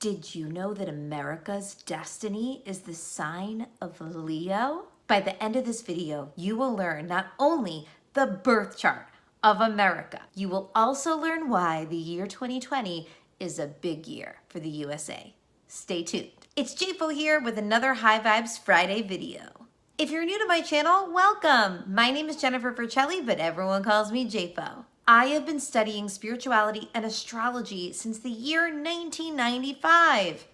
Did you know that America's destiny is the sign of Leo? By the end of this video, you will learn not only the birth chart of America, you will also learn why the year 2020 is a big year for the USA. Stay tuned. It's JFO here with another High Vibes Friday video. If you're new to my channel, welcome. My name is Jennifer Vercelli, but everyone calls me JFO. I have been studying spirituality and astrology since the year 1995.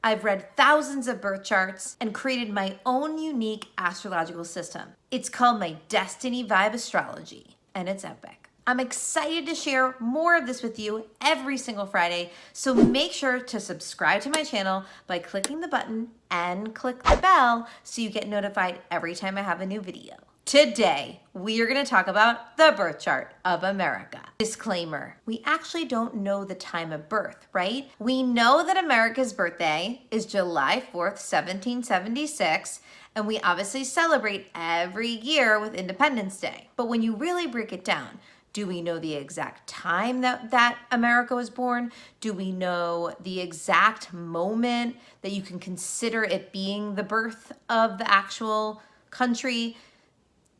I've read thousands of birth charts and created my own unique astrological system. It's called my Destiny Vibe Astrology, and it's epic. I'm excited to share more of this with you every single Friday, so make sure to subscribe to my channel by clicking the button and click the bell so you get notified every time I have a new video. Today, we are going to talk about the birth chart of America. Disclaimer, we actually don't know the time of birth, right? We know that America's birthday is July 4th, 1776, and we obviously celebrate every year with Independence Day. But when you really break it down, do we know the exact time that America was born? Do we know the exact moment that you can consider it being the birth of the actual country?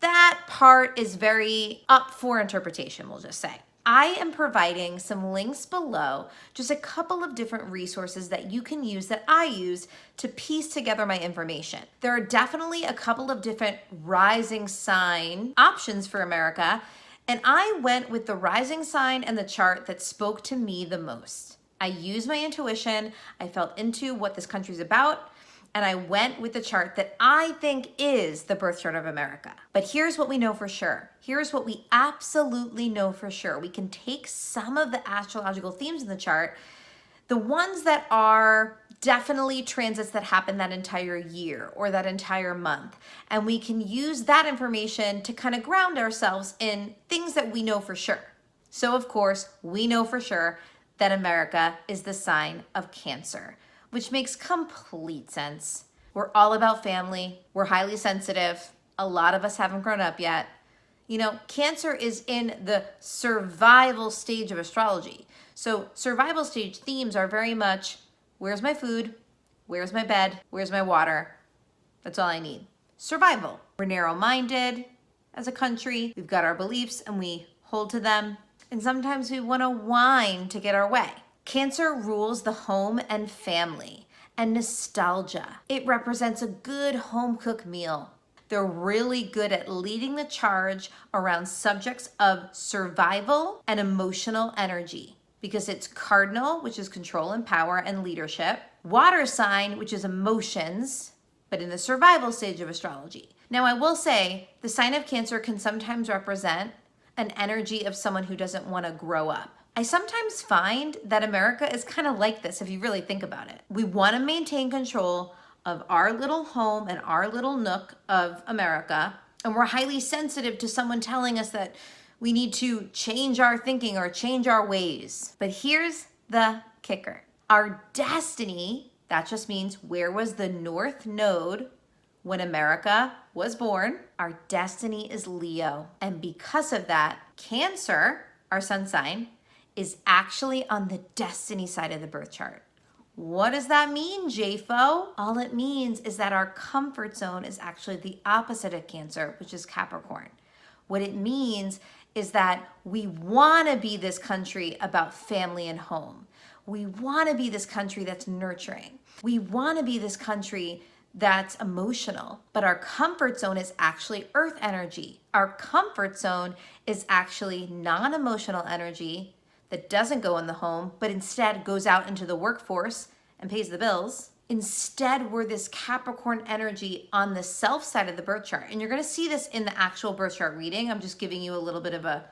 That part is very up for interpretation, we'll just say. I am providing some links below, just a couple of different resources that you can use that I use to piece together my information. There are definitely a couple of different rising sign options for America, and I went with the rising sign and the chart that spoke to me the most. I used my intuition, I felt into what this country's about, and I went with the chart that I think is the birth chart of America. But here's what we know for sure. Here's what we absolutely know for sure. We can take some of the astrological themes in the chart, the ones that are definitely transits that happen that entire year or that entire month, and we can use that information to kind of ground ourselves in things that we know for sure. So of course, we know for sure that America is the sign of Cancer, which makes complete sense. We're all about family. We're highly sensitive. A lot of us haven't grown up yet. You know, Cancer is in the survival stage of astrology. So survival stage themes are very much, where's my food? Where's my bed? Where's my water? That's all I need. Survival. We're narrow-minded as a country. We've got our beliefs and we hold to them. And sometimes we want to whine to get our way. Cancer rules the home and family and nostalgia. It represents a good home-cooked meal. They're really good at leading the charge around subjects of survival and emotional energy because it's cardinal, which is control and power and leadership, water sign, which is emotions, but in the survival stage of astrology. Now, I will say the sign of Cancer can sometimes represent an energy of someone who doesn't want to grow up. I sometimes find that America is kind of like this if you really think about it. We want to maintain control of our little home and our little nook of America, and we're highly sensitive to someone telling us that we need to change our thinking or change our ways. But here's the kicker. Our destiny, that just means where was the North Node when America was born? Our destiny is Leo. And because of that, Cancer, our sun sign, is actually on the destiny side of the birth chart. What does that mean, JFO? All it means is that our comfort zone is actually the opposite of Cancer, which is Capricorn. What it means is that we want to be this country about family and home. We want to be this country that's nurturing. We want to be this country that's emotional, but our comfort zone is actually earth energy. Our comfort zone is actually non-emotional energy that doesn't go in the home, but instead goes out into the workforce and pays the bills. Instead, we're this Capricorn energy on the self side of the birth chart. And you're gonna see this in the actual birth chart reading. I'm just giving you a little bit of a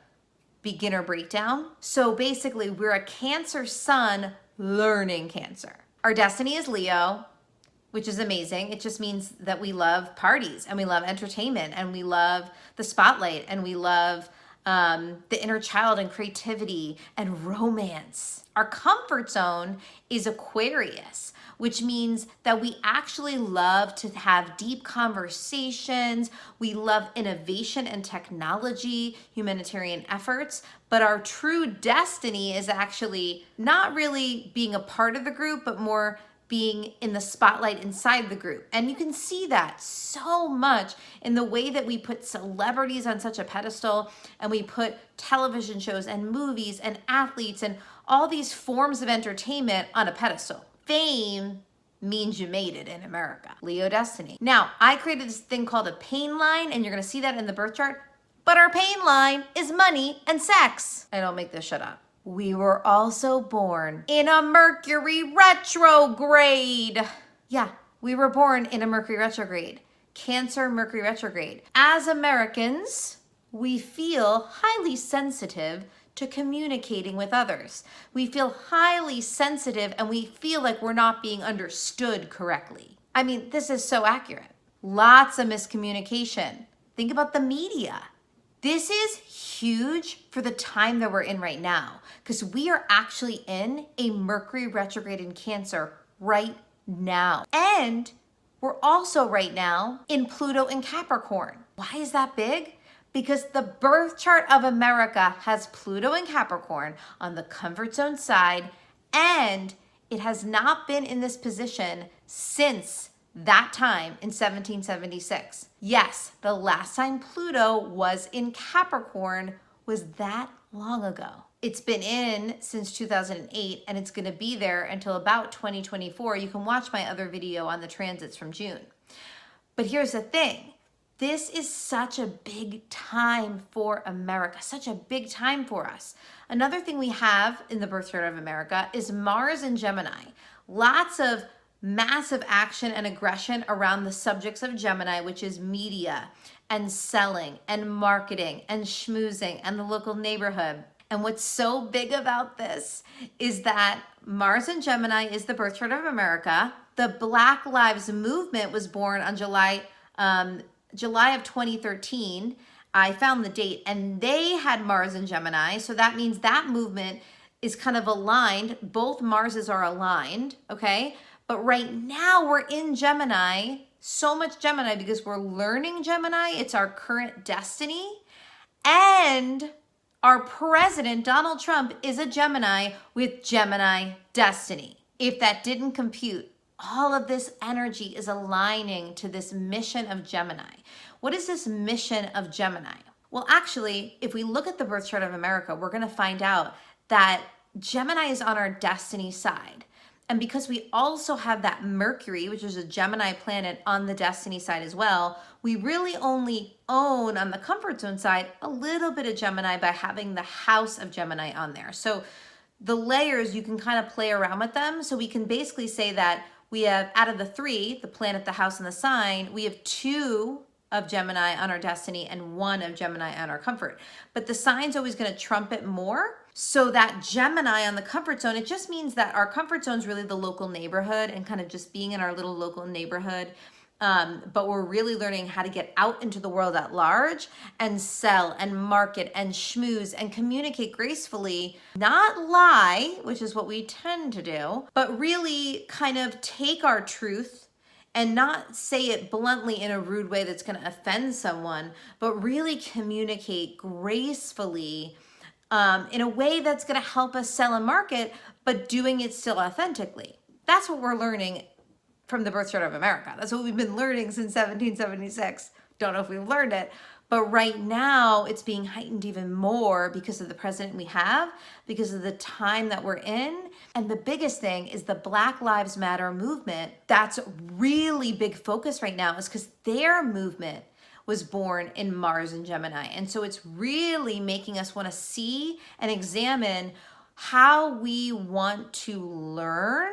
beginner breakdown. So basically, we're a Cancer sun learning Cancer. Our destiny is Leo, which is amazing. It just means that we love parties and we love entertainment and we love the spotlight and we love the inner child and creativity and romance. Our comfort zone is Aquarius, which means that we actually love to have deep conversations. We love innovation and technology, humanitarian efforts, but our true destiny is actually not really being a part of the group, but more being in the spotlight inside the group. And you can see that so much in the way that we put celebrities on such a pedestal, and we put television shows and movies and athletes and all these forms of entertainment on a pedestal. Fame means you made it in America. Leo destiny. Now, I created this thing called a pain line, and you're gonna see that in the birth chart, but our pain line is money and sex. I don't make this shit up. We were also born in a Mercury retrograde. Yeah, we were born in a Mercury retrograde. Cancer Mercury retrograde. As Americans, we feel highly sensitive to communicating with others. We feel highly sensitive and we feel like we're not being understood correctly. I mean, this is so accurate. Lots of miscommunication. Think about the media. This is huge for the time that we're in right now, because we are actually in a Mercury retrograde in Cancer right now. And we're also right now in Pluto in Capricorn. Why is that big? Because the birth chart of America has Pluto in Capricorn on the comfort zone side, and it has not been in this position since that time in 1776. Yes, the last time Pluto was in Capricorn was that long ago. It's been in since 2008, and it's gonna be there until about 2024. You can watch my other video on the transits from June. But here's the thing. This is such a big time for America, such a big time for us. Another thing we have in the birth chart of America is Mars in Gemini. Lots of massive action and aggression around the subjects of Gemini, which is media and selling and marketing and schmoozing and the local neighborhood. And what's so big about this is that Mars in Gemini is the birth chart of America. The Black Lives Movement was born on July of 2013. I found the date, and they had Mars in Gemini. So that means that movement is kind of aligned. Both Marses are aligned, okay? But right now we're in Gemini, so much Gemini because we're learning Gemini. It's our current destiny. And our president, Donald Trump, is a Gemini with Gemini destiny. If that didn't compute, all of this energy is aligning to this mission of Gemini. What is this mission of Gemini? Well, actually, if we look at the birth chart of America, we're gonna find out that Gemini is on our destiny side. And because we also have that Mercury, which is a Gemini planet, on the destiny side as well, we really only own, on the comfort zone side, a little bit of Gemini by having the house of Gemini on there. So the layers, you can kind of play around with them. So we can basically say that we have, out of the three, the planet, the house, and the sign, we have 2 of Gemini on our destiny and 1 of Gemini on our comfort. But the sign's always going to trump it more. So that Gemini on the comfort zone, it just means that our comfort zone is really the local neighborhood and kind of just being in our little local neighborhood. But we're really learning how to get out into the world at large and sell and market and schmooze and communicate gracefully, not lie, which is what we tend to do, but really kind of take our truth and not say it bluntly in a rude way that's going to offend someone, but really communicate gracefully in a way that's going to help us sell and market, but doing it still authentically. That's what we're learning from the birth chart of America. That's what we've been learning since 1776. Don't know if we've learned it, but right now it's being heightened even more because of the president we have, because of the time that we're in. And the biggest thing is the Black Lives Matter movement. That's really big focus right now, is because their movement was born in Mars and Gemini. And so it's really making us want to see and examine how we want to learn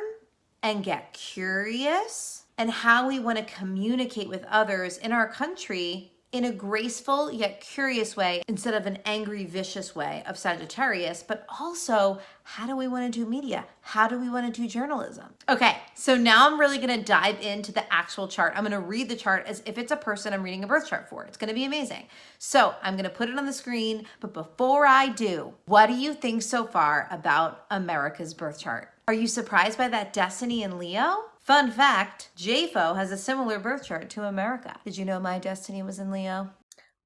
and get curious, and how we want to communicate with others in our country in a graceful yet curious way instead of an angry, vicious way of Sagittarius, but also how do we want to do media? How do we want to do journalism? Okay, so now I'm really going to dive into the actual chart. I'm going to read the chart as if it's a person I'm reading a birth chart for. It's going to be amazing. So I'm going to put it on the screen, but before I do, what do you think so far about America's birth chart? Are you surprised by that destiny in Leo? Fun fact, JFO has a similar birth chart to America. Did you know my destiny was in Leo?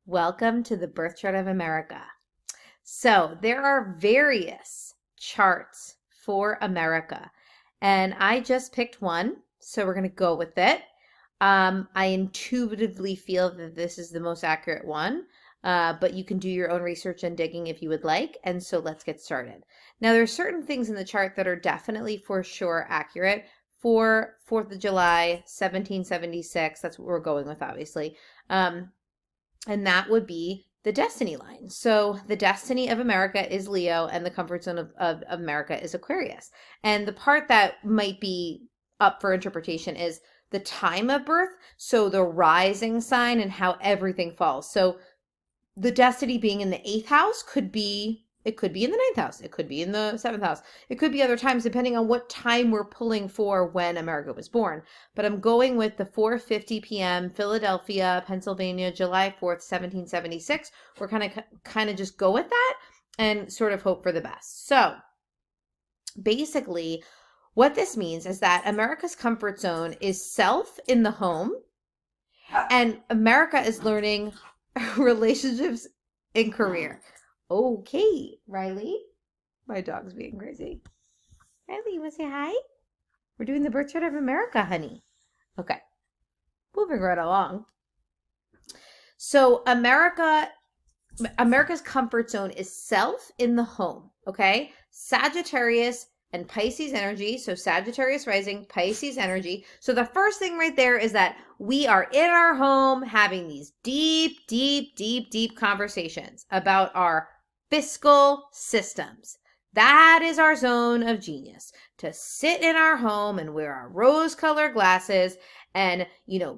Welcome to the birth chart of America. So there are various charts for America, and I just picked one, so we're going to go with it. I intuitively feel that this is the most accurate one, but you can do your own research and digging if you would like, and so let's get started. Now, there are certain things in the chart that are definitely for sure accurate. For 4th of July, 1776, that's what we're going with, obviously. And that would be the destiny line. So the destiny of America is Leo, and the comfort zone of America is Aquarius. And the part that might be up for interpretation is the time of birth, so the rising sign and how everything falls. So the destiny being in the 8th house could be in the 9th house. It could be in the 7th house. It could be other times depending on what time we're pulling for when America was born. But I'm going with the 4:50 p.m. Philadelphia, Pennsylvania, July 4th, 1776. We're kind of just go with that and sort of hope for the best. So basically, what this means is that America's comfort zone is self in the home, and America is learning relationships and career. Okay, Riley. My dog's being crazy. Riley, you want to say hi? We're doing the birth chart of America, honey. Okay, moving right along. So America's comfort zone is self in the home, okay? Sagittarius and Pisces energy. So Sagittarius rising, Pisces energy. So the first thing right there is that we are in our home having these deep, deep, deep, deep conversations about our fiscal systems. That is our zone of genius, to sit in our home and wear our rose-colored glasses and,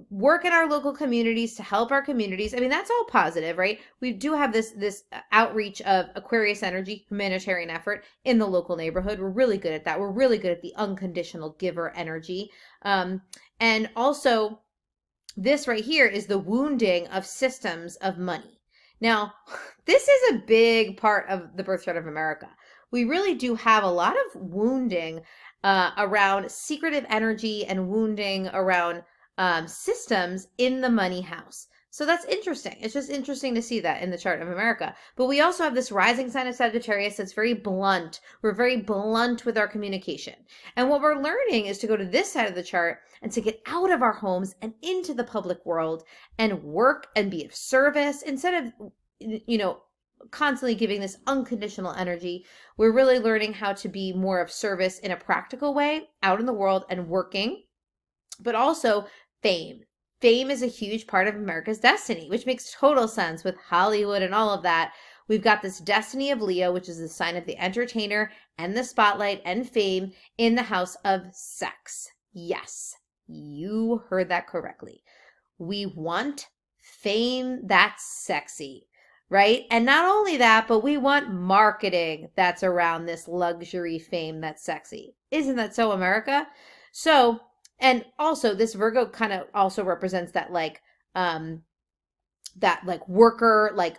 work in our local communities to help our communities. I mean, that's all positive, right? We do have this outreach of Aquarius energy, humanitarian effort in the local neighborhood. We're really good at that. We're really good at the unconditional giver energy. And also, this right here is the wounding of systems of money. Now, this is a big part of the birth chart of America. We really do have a lot of wounding around secretive energy and wounding around systems in the money house. So that's interesting. It's just interesting to see that in the chart of America. But we also have this rising sign of Sagittarius that's very blunt. We're very blunt with our communication. And what we're learning is to go to this side of the chart and to get out of our homes and into the public world and work and be of service instead of, constantly giving this unconditional energy. We're really learning how to be more of service in a practical way out in the world and working, but also fame. Fame is a huge part of America's destiny, which makes total sense with Hollywood and all of that. We've got this destiny of Leo, which is the sign of the entertainer and the spotlight and fame in the house of sex. Yes, you heard that correctly. We want fame that's sexy, right? And not only that, but we want marketing that's around this luxury fame that's sexy. Isn't that so, America? So, and also this Virgo kind of also represents that worker,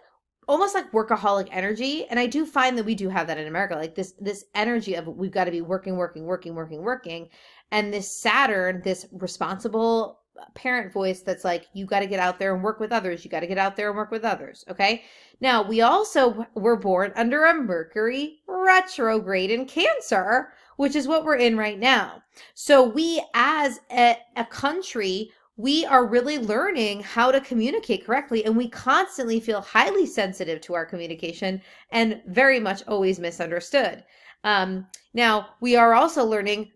almost like workaholic energy. And I do find that we do have that in America, like this energy of we've got to be working. And this Saturn, this responsible parent voice that's like, you got to get out there and work with others. You got to get out there and work with others. Okay. Now we also were born under a Mercury retrograde in Cancer, which is what we're in right now. So we as a country, we are really learning how to communicate correctly. And we constantly feel highly sensitive to our communication and very much always misunderstood. Now we are also learning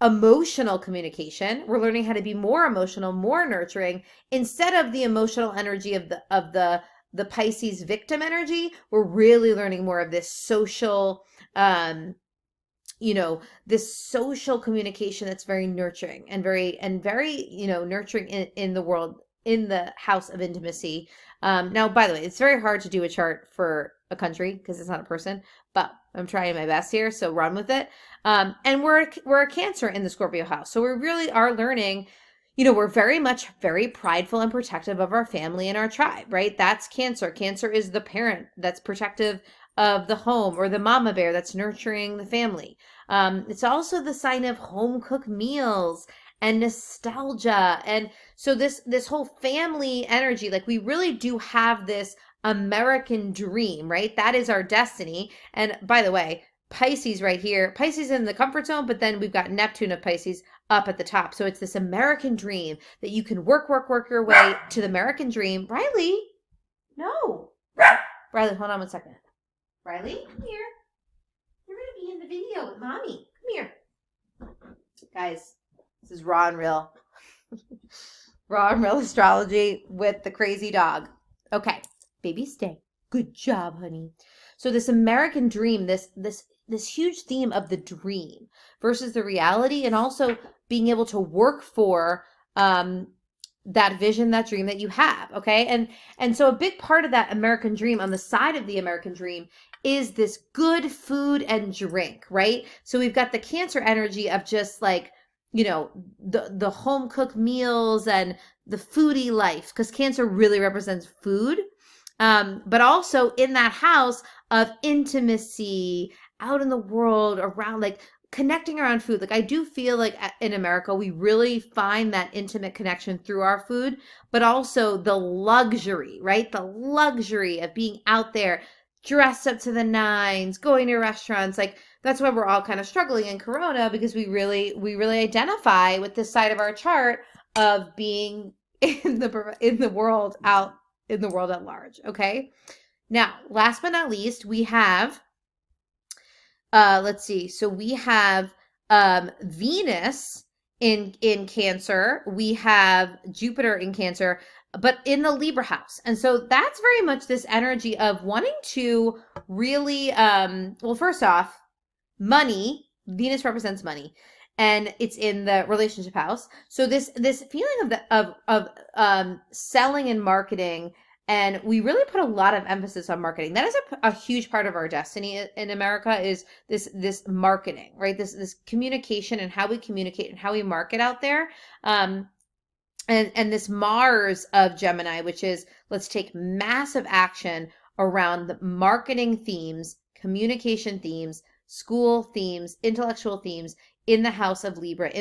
emotional communication. We're learning how to be more emotional, more nurturing, instead of the emotional energy of the Pisces victim energy. We're really learning more of this social, this social communication that's very nurturing and very, nurturing in the world in the house of intimacy. Now, by the way, it's very hard to do a chart for a country because it's not a person, but I'm trying my best here, so run with it. And we're a Cancer in the Scorpio house, so we really are learning. We're very prideful and protective of our family and our tribe, right? That's Cancer. Cancer is the parent that's protective of the home, or the mama bear that's nurturing the family. It's also the sign of home cooked meals and nostalgia. And so this whole family energy, like we really do have this American dream, right? That is our destiny. And by the way, Pisces right here, Pisces in the comfort zone, but then we've got Neptune of Pisces up at the top. So it's this American dream that you can work your way to the American dream. Riley, no. Riley, hold on one second. Riley, come here. You're going to be in the video with mommy. Come here. Guys, this is raw and real. Raw and real astrology with the crazy dog. Okay, baby, stay. Good job, honey. So this American dream, this huge theme of the dream versus the reality, and also being able to work for that vision, that dream that you have. Okay. And so a big part of that American dream, on the side of the American dream, is this good food and drink, right? So we've got the Cancer energy of just like, the home cooked meals and the foodie life, because Cancer really represents food. But also in that house of intimacy out in the world, around like connecting around food. Like I do feel like in America, we really find that intimate connection through our food, but also the luxury, right? The luxury of being out there dressed up to the nines, going to restaurants. Like that's why we're all kind of struggling in Corona, because we really identify with this side of our chart of being in the world out in the world at large. Okay. Now, last but not least, we have, let's see. So we have Venus in Cancer. We have Jupiter in Cancer, but in the Libra house. And so that's very much this energy of wanting to really, well, first off, money. Venus represents money, and it's in the relationship house. So this feeling of selling and marketing. And we really put a lot of emphasis on marketing. That is a huge part of our destiny in America, is this marketing, right? This communication and how we communicate and how we market out there. And this Mars of Gemini, which is, let's take massive action around the marketing themes, communication themes, school themes, intellectual themes in the house of Libra,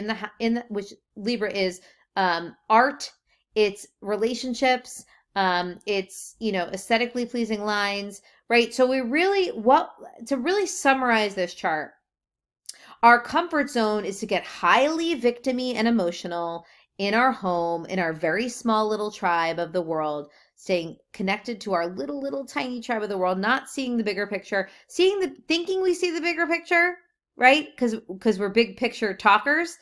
which Libra is art, it's relationships, it's, aesthetically pleasing lines, right? So to really summarize this chart, our comfort zone is to get highly victimy and emotional in our home, in our very small little tribe of the world, staying connected to our little tiny tribe of the world, not seeing the bigger picture, thinking we see the bigger picture, right? Because we're big picture talkers,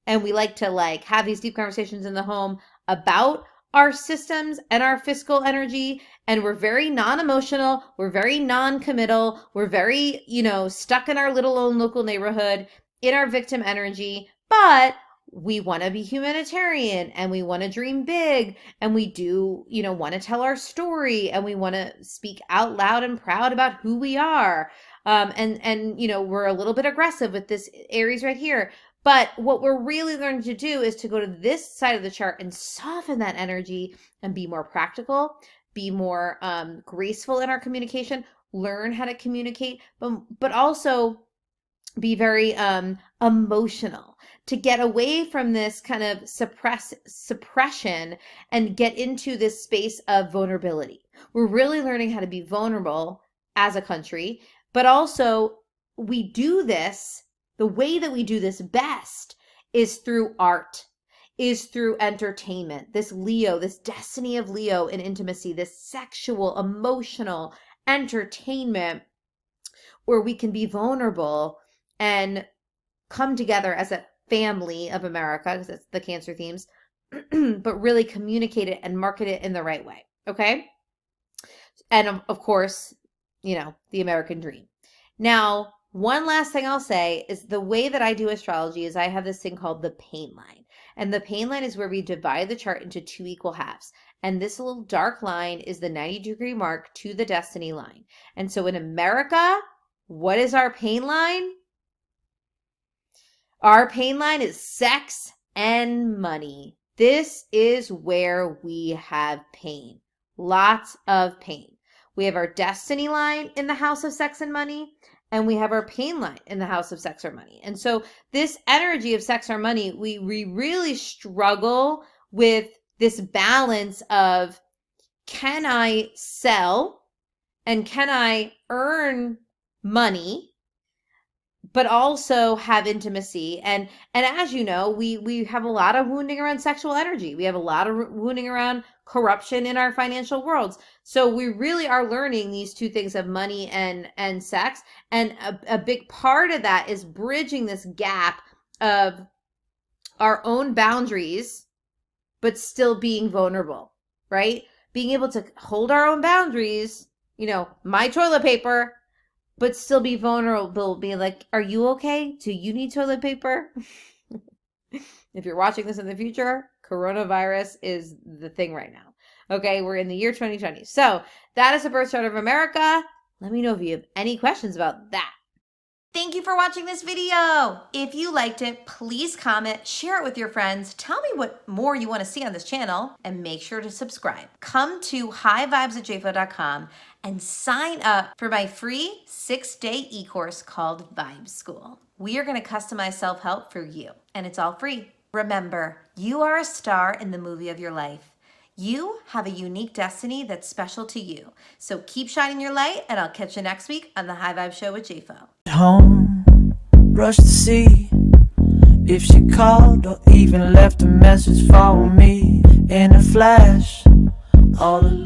and we like to have these deep conversations in the home about our systems and our fiscal energy, and we're very non-emotional, we're very non-committal, we're very, stuck in our little own local neighborhood, in our victim energy, but we want to be humanitarian, and we want to dream big, and we do, want to tell our story, and we want to speak out loud and proud about who we are. And we're a little bit aggressive with this Aries right here. But what we're really learning to do is to go to this side of the chart and soften that energy and be more practical, be more graceful in our communication, learn how to communicate, but also be very emotional, to get away from this kind of suppression and get into this space of vulnerability. We're really learning how to be vulnerable as a country, but also we do this. The way that we do this best is through art, is through entertainment. This Leo, this destiny of Leo in intimacy, this sexual, emotional entertainment where we can be vulnerable and come together as a family of America, because it's the Cancer themes, but really communicate it and market it in the right way. Okay. And of course, the American dream. Now, One last thing I'll say is the way that I do astrology is I have this thing called the pain line. And the pain line is where we divide the chart into 2 equal halves. And this little dark line is the 90-degree mark to the destiny line. And so in America, what is our pain line? Our pain line is sex and money. This is where we have pain. Lots of pain. We have our destiny line in the house of sex and money, and we have our pain line in the house of sex or money. And so this energy of sex or money, we really struggle with this balance of, can I sell and can I earn money, but also have intimacy? And as you know, we have a lot of wounding around sexual energy. We have a lot of wounding around corruption in our financial worlds. So we really are learning these two things of money and sex. And a big part of that is bridging this gap of our own boundaries, but still being vulnerable, right? Being able to hold our own boundaries, my toilet paper, but still be vulnerable, be like, are you okay? Do you need toilet paper? If you're watching this in the future, coronavirus is the thing right now. Okay, we're in the year 2020. So that is the birth chart of America. Let me know if you have any questions about that. Thank you for watching this video. If you liked it, please comment, share it with your friends, tell me what more you want to see on this channel, and make sure to subscribe. Come to highvibes@jfo.com and sign up for my free 6-day e-course called Vibe School. We are going to customize self-help for you, and it's all free. Remember, you are a star in the movie of your life. You have a unique destiny that's special to you. So keep shining your light, and I'll catch you next week on the High Vibe Show with JFO. Home, rush to see if she called or even left a message for me in a flash. All alone.